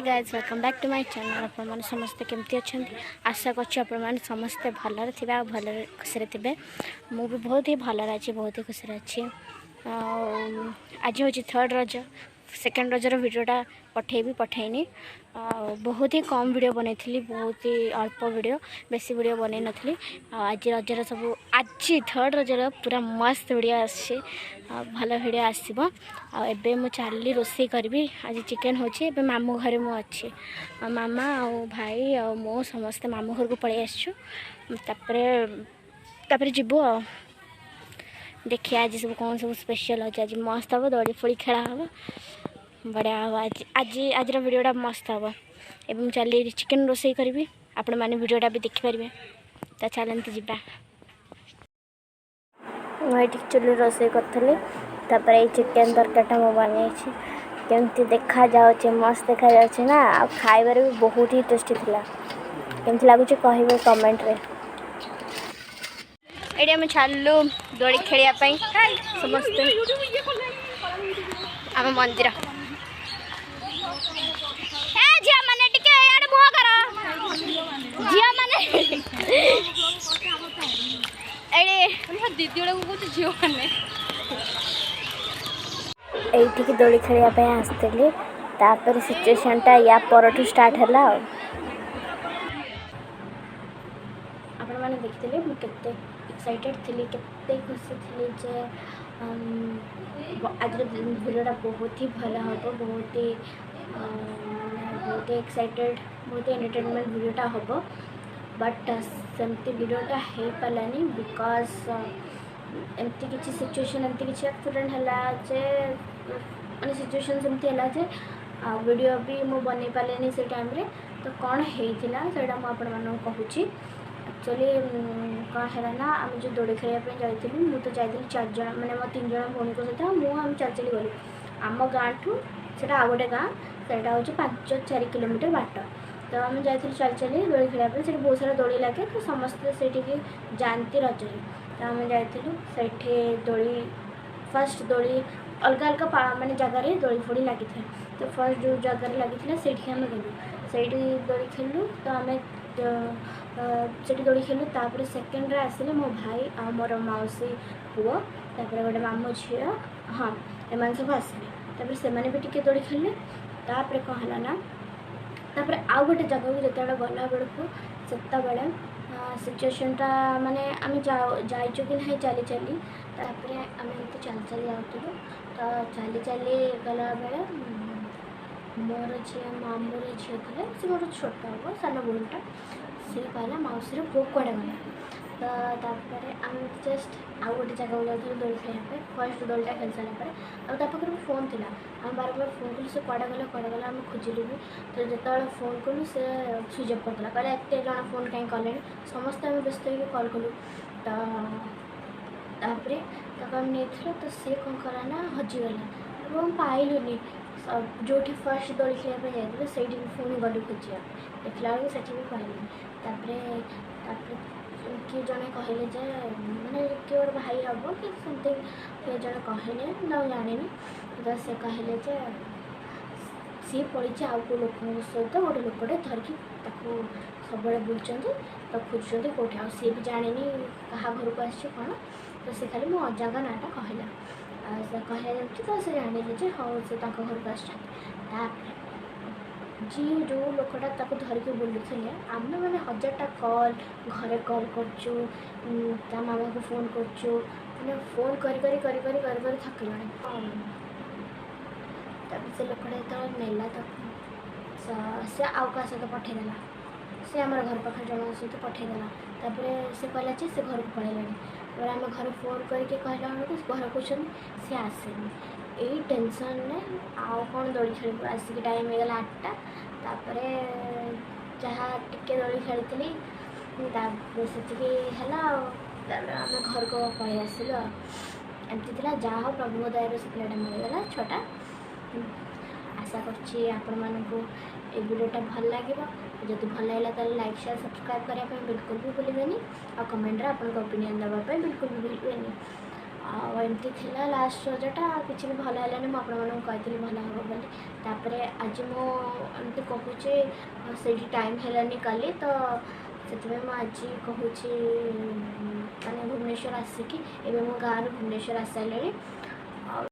Guys welcome back to my channel. आप समस्ते केमती अच्छा आशा कर समस्ते भलरे थे भल खुशी थे। मु भी बहुत ही भलरे अच्छी बहुत ही खुशी अच्छी। आज हूँ थर्ड रज सेकेंड रजर भिडटा पठेबी पठेनी बहुत ही कम वीडियो बनई बहुत ही अल्प वीडियो बेसी वीडियो बनई नी। आज रजर सब आज थर्ड रजर पूरा मस्त वीडियो आसी भल वीडियो आसब। एबे मु चली रोषे करी आज चिकेन होची। एबे मामू घरे मु अच्छी मामा आ भाई आ मो समस्ते मामू घर को पलि आसपर जीवु आ देखिए आज सब कौन सब स्पेशल अच्छे। आज मस्त हम दौड़ी फोड़ी खेला हम बढ़िया हम आज आज वीडियोटा मस्त हम। एवं चली चिकेन रोषे करी आपण मैंने वीडियोटा भी देखिपारे तो चलते जीवा। मुझे चुली रोषे करी चिकेन तरकारीटा मु बन केमती देखा जाऊँ मस्त देखा जाऊँ ना आ खाइबार भी बहुत ही टेस्टी थिला। केमती लगुच कह कमेंट रे। ये आम छाड़ू दोड़ी खेलने समस्ते आम मंदिर झिया मैंने मुह कर झिया मैंने दीदी झील मैंने ये दोड़ी खेलने आसती तापर सिचुएशनटा या परठू स्टार्ट है। आपण मैंने देखते मुझे एक्साइटेड थी केते खुशी थी जे आज भिडियोटा बहुत ही भल हम बहुत ही एक्साइटेड बहुत ही एंटरटेनमेंट भिडियोटा हम। बट सेमती भिडियोटा हो पारानी बिकज एमती किसी सिचुएशन एमती किसी एक्सीडेंट है जे माने सिचुएशन सेमती है जे वीडियो भी मु बन पारे से टाइम रे। तो कौन होता से कहूँ एक्चुअली कौन है ना आम जो दौड़ खेलने जाइलु मुझे जाइली 4 जन मैंने मो 3 जन भौणी सहित मुझे चल चली गली आम गाँ ठू से आ गोटे गाँ से हूँ 5-4 किलोमीटर बाट। तो आम जाइलु चल चली दोड़ी खेलने से बहुत सारा दोड़ी लगे तो समस्ते से जाती रज। तो आम जाइलु से दोड़ी फर्स्ट दोड़ी अलग अलग माने जगार दोड़ी फोड़ी लगी था। तो फर्स्ट जो जगार लगी से आम गलु से दोड़ी खेलु। तो आम से दोड़ी खेलु तापर सेकेंड आसिले मो भाई आ मोर मौसी पुओ तापर गोटे मामू झी हाँ एम सब आसिले तापर से भी टिके दोड़ी खेलले। तापर कौन है ना तापर आउ गोटे जगह को जो गला बेलू से सिचुएशनटा माने आम जाइचु कि ना चली चली तापर आम चल चली जाऊँ। तो चली चली गला बेले मोर झी मामूर झील थे सी मोर छोट हम सान बोलटा सी कहला मौसी पुओ कड़े गला। तो तापर आम जस्ट आउ गोटे जगह जाऊँ दोड़ी खेलने फर्स्ट दोलटा खेल सारापर आखिर फोन थी आम बार बार फोन कलु से कड़े गला आम खोजिलु भी। तो जो फोन कलु से स्विच अफ करदेला कहला एत जन फोन कहीं कले समस्ते आम व्यस्त हो कल कलु। तो तापर आम नहीं तो सी कौन कला ना हजिगला हम पाइलुनि जो फर्स्ट दोड़ी खेलने जाइए से पुणी गलु खोजा देखला बेलू से भी पाइलुनि। तापर किए जड़े कहले जे मैंने किए गोटे भाई हम कि समथिंग किए जड़े कहले ना जानी। तो से कहले जे सी पड़ी आउ को लोक सहित गोटे लोकटे धरिकी सब बुलूँ तो खोजुं कौटे आ सी भी जानी क्या घर को आसी कौन। तो से खाली मो अजा नाटा कहला से कहला जमी तो से जान जे हाँ से घर को आस जी जो लोकटा धरिकी बुलूले आम मैंने 1000टा कल घरे कल कर मामा को फोन कर फोन करी करी करी करी करी करी थकिल। से लोकटा जो नेला तो से आउ क्या सहित पठेदेला से आम घर पाखे जन सहित पठेदेला। तापर से कहला से घर को पलैला तापर आम घर फोन करके कहला बेलू घर कौन सी आसेनी यही टेंशन ने आउ कौन दोड़ी खेल आसिक टाइम हो गला 8टा। तापर जहाँ टिके दोड़ी खेली से आम घर को पलि आसलु एमती जहाँ प्रभु दयार से पिलाटा मिलगला 6टा। आशा कर वीडियोटा भल लगे जब भल लगा तो लाइक शेयर सब्सक्राइब करने बिल्कुल भी भूलें और कमेंट रे आपन ओपिनियन देवाई बिल्कुल भी भूलें। एमती थिला लास्ट रजटा किसी भी भल है मुझे कही भल हम बोली तापर आज मुझे कहूँ से टाइम है काली तो से आज कहूँ माने भुवनेश्वर आसिकी एवं मो गाँव भुवनेश्वर आस सारे